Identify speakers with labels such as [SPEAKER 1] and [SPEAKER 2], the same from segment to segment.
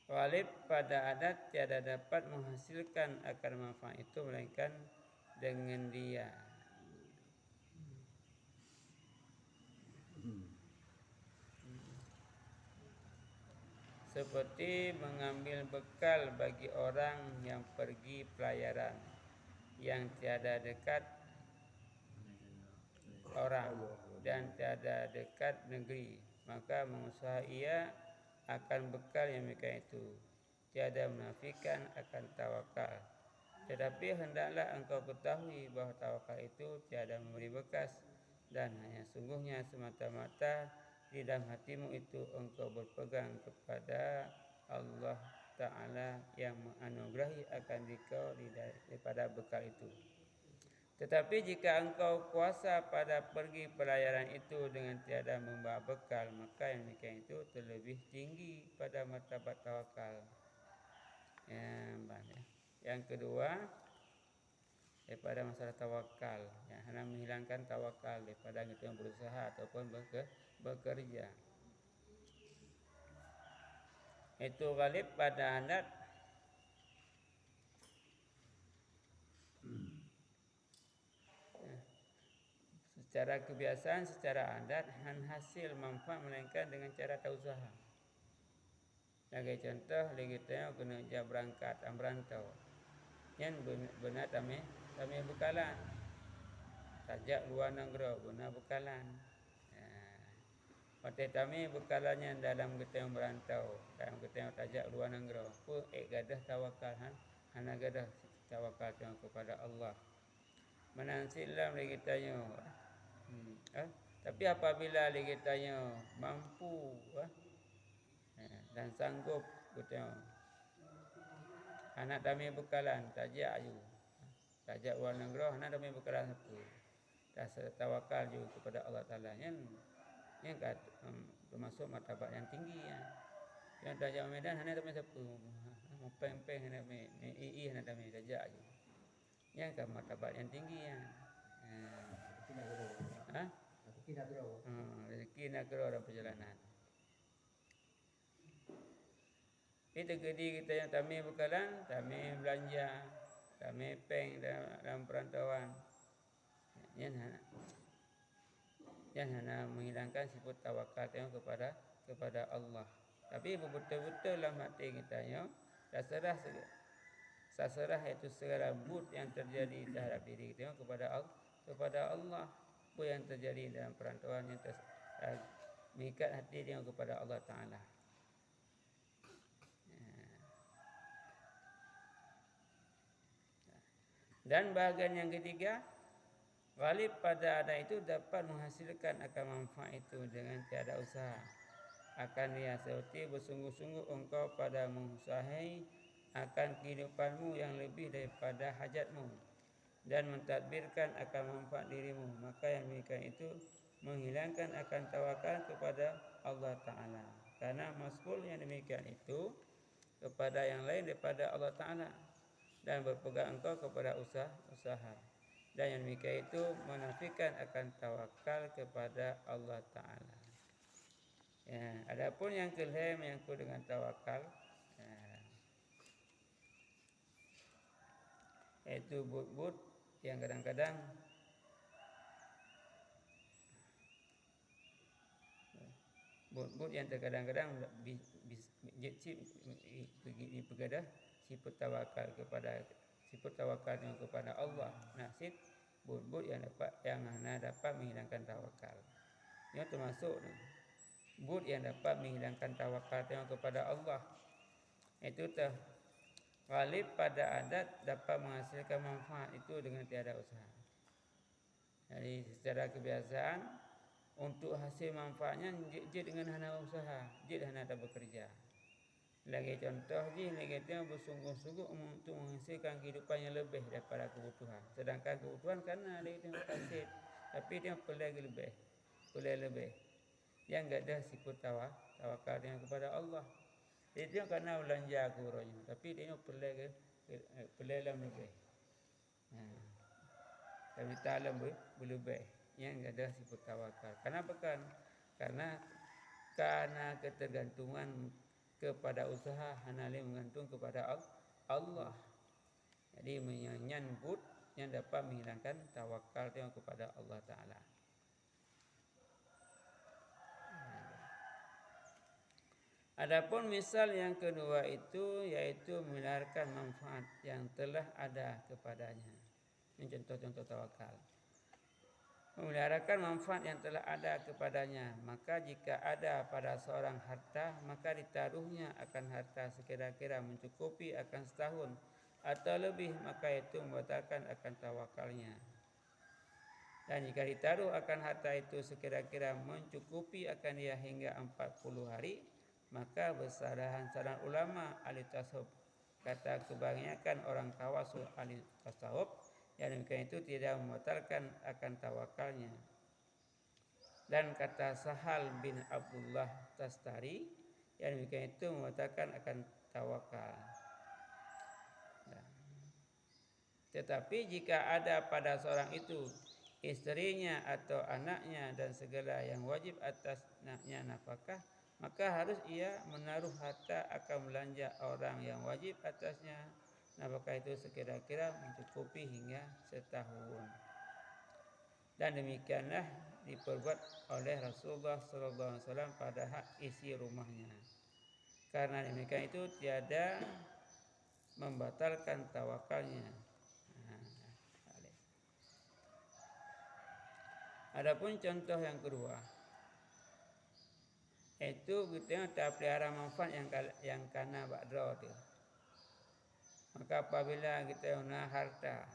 [SPEAKER 1] Ghalib pada adat tiada dapat menghasilkan akar manfaat itu melainkan dengan dia. Seperti mengambil bekal bagi orang yang pergi pelayaran yang tiada dekat orang dan tiada dekat negeri, maka mengusaha ia akan bekal yang mereka itu. Tiada menafikan akan tawakal. Tetapi hendaklah engkau ketahui bahawa tawakal itu tiada memberi bekas, dan hanya sungguhnya semata-mata di dalam hatimu itu engkau berpegang kepada Allah Ta'ala yang menganugerahi akan dikau daripada bekal itu. Tetapi jika engkau puasa pada pergi pelayaran itu dengan tiada membawa bekal, maka yang demikian itu terlebih tinggi pada martabat tawakal. Yang kedua, daripada masalah tawakal, yang hendak menghilangkan tawakal daripada kita berusaha ataupun bekerja. Itu ghalib pada adat secara kebiasaan, secara adat hasil manfaat melainkan dengan cara tak usaha. Sebagai contoh, kita kena jah berangkat merantau. Yang benar kami bekalan. Tajak luar negara benar bekalan. Mata kami bekalannya dalam kita merantau, dalam kita tajak luar negara. Pun gadah tawakal hana gadah tawakal kepada Allah. Menansilam lagi tanya. Tapi apabila lagi tanya mampu dan sanggup kita anak kami bekalan tajak ayu. Tajak luar negara anak kami bekalan apa? Rasa tawakal juga kepada Allah Taala yang termasuk martabat yang tinggi ya. Yang tajak Medan anak kami siapa? Peng-peng anak kami, anak kami tajak ayu. Yang kan martabat yang tinggi ya. Rezeki nak keluar dalam perjalanan. Itu kedi kita yang kami bekalan, kami belanja, kami peng dalam perantauan. Yang hanya menghilangkan sifat tawakal kepada Allah. Tapi betul-betul dalam hati kita saserah itu segala but yang terjadi terhadap diri kita kepada Allah. Apa yang terjadi dalam perantauan yang mengikat hati dia kepada Allah Ta'ala. Dan bahagian yang ketiga, ghalib pada adat itu dapat menghasilkan akan manfaat itu dengan tiada usaha. Akan dia seperti bersungguh-sungguh engkau pada mengusahakan akan kehidupanmu yang lebih daripada hajatmu dan mentadbirkan akan manfaat dirimu, maka yang demikian itu menghilangkan akan tawakal kepada Allah Ta'ala. Karena mas'ul yang demikian itu kepada yang lain daripada Allah Ta'ala dan berpegang engkau kepada usaha. Dan yang demikian itu menafikan akan tawakal kepada Allah Ta'ala. Ya, adapun yang kelima menyangkut dengan tawakal, yaitu but-but yang kadang-kadang but-but yang terkadang-kadang dipegadah sifat tawakal kepada Allah. Nasib but-but yang dapat menghilangkan tawakal. Ini termasuk but yang dapat menghilangkan tawakal kepada Allah. Itu ghalib pada adat dapat menghasilkan manfaat itu dengan tiada usaha. Jadi secara kebiasaan untuk hasil manfaatnya je dengan hana usaha, je hana tak bekerja. Lagi contoh kita bersungguh-sungguh untuk menghasilkan kehidupan yang lebih daripada kebutuhan. Sedangkan kebutuhan kerana dia kasih, tapi dia perlu lebih. Yang enggak ada sifat tawakal dia kepada Allah. Dia kerana belanja kurangnya, tapi dia perlu lebih. Tapi talam berlebih. Yang enggak ada sifat tawakal. Kenapa kan? Karena ketergantungan kepada usaha hanali menggantung kepada Allah. Jadi menyambut yang dapat menghilangkan tawakal kepada Allah Ta'ala. Adapun misal yang kedua itu yaitu memeliharakan manfaat yang telah ada kepadanya. Ini contoh-contoh tawakal. Memeliharakan manfaat yang telah ada kepadanya. Maka jika ada pada seorang harta, maka ditaruhnya akan harta sekira-kira mencukupi akan setahun atau lebih, maka itu membatalkan akan tawakalnya. Dan jika ditaruh akan harta itu sekira-kira mencukupi akan dia hingga 40 hari, maka bersalahan ulama ahli tasawuf, kata kebanyakan orang tawasul ahli tasawuf, yang demikian itu tidak membatalkan akan tawakalnya. Dan kata Sahal bin Abdullah Tastari, yang demikian itu membatalkan akan tawakal. Tetapi jika ada pada seorang itu istrinya atau anaknya dan segala yang wajib atasnya nafkah, maka harus ia menaruh harta akan belanja orang yang wajib atasnya nafkah itu sekira-kira mencukupi hingga setahun. Dan demikianlah diperbuat oleh Rasulullah SAW pada hak isi rumahnya. Karena demikian itu tiada membatalkan tawakalnya. Adapun contoh yang kedua, itu kita tak pelihara manfaat yang kana ba'dra tu. Maka apabila kita guna harta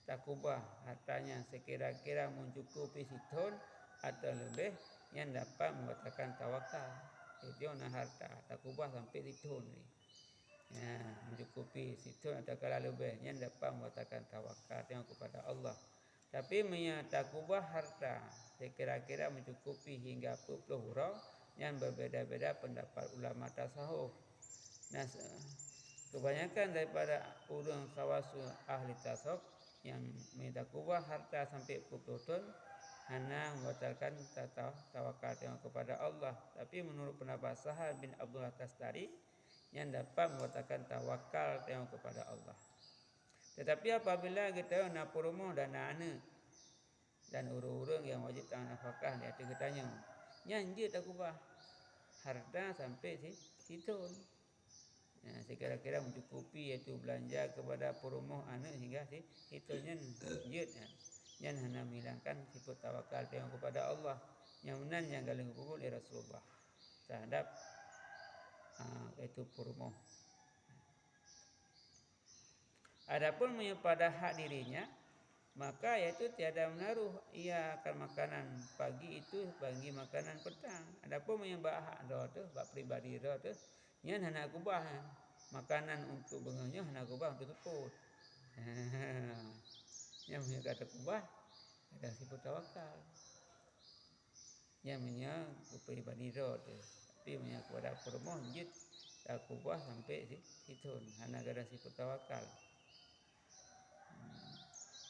[SPEAKER 1] takubah, hartanya sekira-kira mencukupi setahun atau lebih, yang dapat membatalkan tawakal. Itu guna harta takubah sampai setahun ni. Ya, mencukupi setahun atau kala lebih, yang dapat membatalkan tawakal kepada Allah. Tapi takubah harta sekira-kira mencukupi hingga 40 hurau, yang berbeza-beza pendapat ulama tasawuf. Nah, kebanyakan daripada ulun khawasul ahli tasawuf yang takubah harta sampai 40 tahun hanya membatalkan tawakal kepada Allah. Tapi menurut pendapat Sahal bin Abdullah Tastari, yang dapat membatalkan tawakal kepada Allah. Tetapi apabila kita nak rumah dan anak dan urang-urang yang wajib tanggung nafkah, dia tanya, yang dia takubah harta sampai setahun. Nah, sekira-kira mencukupi iaitu belanja kepada rumah anak hingga setahun yang hanya menghilangkan sifat tawakal kepada Allah. Yang benar yang galing kubur oleh Rasulullah terhadap itu rumah. Adapun pada hak dirinya, maka iaitu tiada menaruh ia akan makanan pagi itu bagi makanan petang. Adapun yang hak dah tu, bab pribadi dah tu, yang hendak kubah makanan untuk bengahnya, hendak kubah untuk teput. Yang kata kubah ada sifat tawakal. Yang pribadi dah tu, tapi kepada rumah jid tak kubah sampai itu, hendak ada sifat tawakal.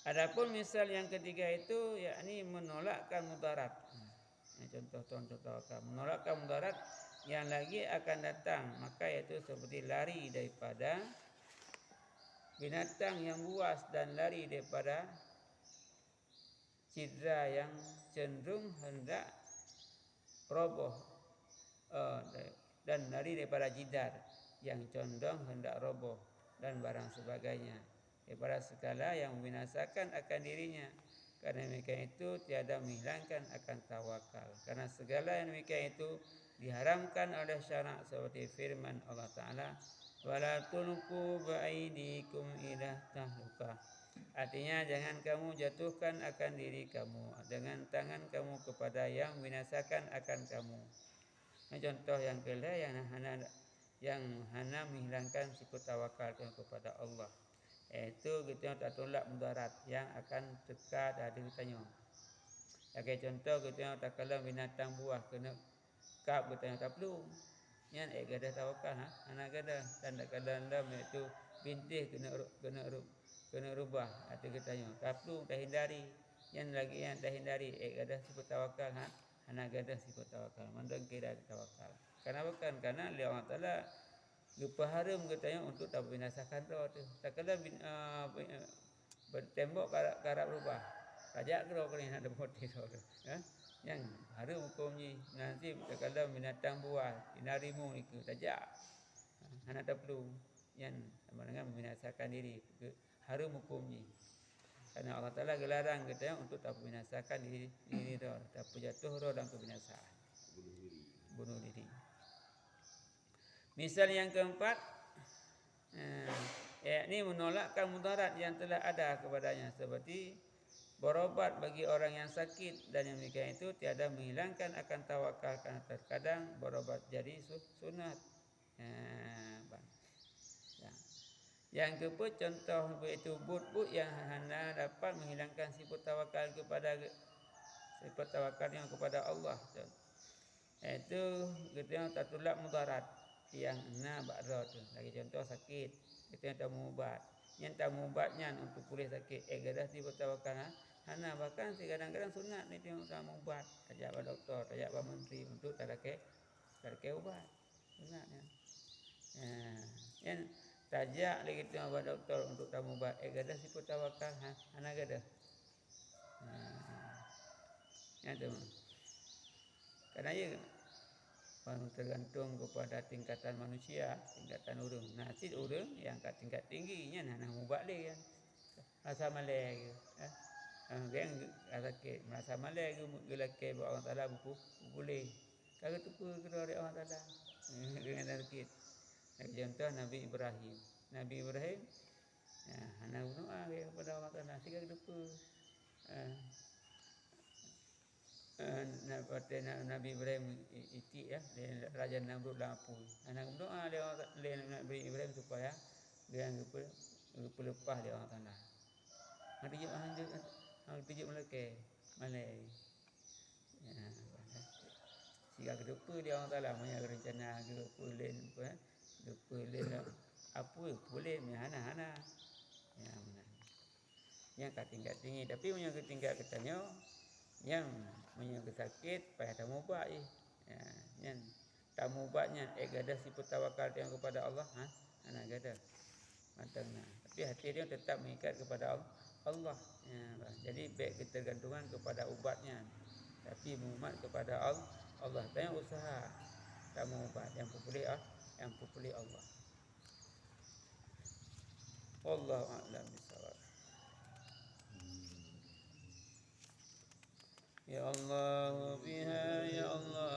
[SPEAKER 1] Adapun misal yang ketiga itu yakni menolakkan mudarat. Contoh tawakal, menolakkan mudarat yang lagi akan datang, maka itu seperti lari daripada binatang yang buas dan lari daripada cedera yang cenderung hendak roboh, dan lari daripada jidar yang condong hendak roboh dan barang sebagainya, daripada segala yang membinasakan akan dirinya. Karena demikian itu tiada menghilangkan akan tawakal. Karena segala yang demikian itu diharamkan oleh syarak seperti firman Allah Ta'ala, wala tulqu bi'aidikum ila tahluka. Artinya jangan kamu jatuhkan akan diri kamu dengan tangan kamu kepada yang membinasakan akan kamu. Ini contoh yang kedua yang hanya menghilangkan sifat tawakal kepada Allah. Itu kita tak tolak mudarat yang akan teka dari tanya. Sebagai contoh kita tak kalau binatang buah kena kap kita tak perlu. Yang gadah tawakal anak gadah dan tak kadang itu bintih kena rubah. Ada kita tanya tak perlu dah hindari. Yang lagi yang dah hindari gadah sifat tawakal anak gadah sifat tawakal. Mandang kira tawakal. Kenapa kan? Karena Allah Taala harum katanya untuk tak binasakan roh tu. Tak kala bertembok karak berubah. Rajak roh kali nak dapat roh tu. Ya. Yang harum hukumnya nanti tak kala binatang buah, inarimu itu tajak. Anak tak perlu yang sama dengan membinasakan diri. Harum hukumnya. Karena Allah Taala gelarang katanya untuk tak binasakan diri roh, tak jatuh roh dalam kebinasaan. Bunuh diri. Misal yang keempat, yakni menolakkan mudarat yang telah ada kepadanya seperti berobat bagi orang yang sakit dan yang demikian itu tiada menghilangkan akan tawakal karena terkadang berobat jadi sunat. Yang kedua contoh iaitu but yang hanya dapat menghilangkan sifat tawakal yang kepada Allah. Itu kita tak tolak mudarat yang ba'da tu. Lagi contoh sakit, kita tak mengubat. Yang tak mengubatnya untuk pulih sakit. Gadah sifat tawakal hana bahkan kadang-kadang sunat ni tengok tak mengubat. Ajak pak doktor, ajak pak menteri untuk tak ada ubat. Sunatnya. Yang tajak lagi tengok pak doktor untuk tak mengubat. Gadah sifat tawakal hana gadah. Yang tu. Kerana ia tergantung kepada tingkatan manusia, tingkatan urang. Nasib urang yang kat tingkat tingginya nak ubat dia kan. Rasa malai ke. Geng sakit, rasa malai ke gelake Allah Taala buku boleh. Kalau tu kedua Allah Taala. Dengan sakit. Contoh Nabi Ibrahim. Nabi Ibrahim hana berdoa kepada Allah Taala sehingga depa Nabi Ibrahim itik ya Raja Namrud lapui. Anak berdoa dia Nabi Ibrahim supaya dia lepas dia Allah Taala. Hang tujuk meleke malai. Sehingga kedepa dia Allah Taala punya rencana kedepa lain apa boleh hana. Yang kat tingkat tinggi tapi punya tingkat katanya yang punya sakit payah tak ubat yang tak ubatnya gadah sifat tawakal yang kepada Allah ana gadah matangnya tapi hati dia tetap mengikat kepada Allah jadi baik ketergantungan kepada ubatnya tapi mengumat kepada Allah tanya usaha tak ubat yang popular Allah. Wallahu a'lam bishawab. Ya Allah biha ya Allah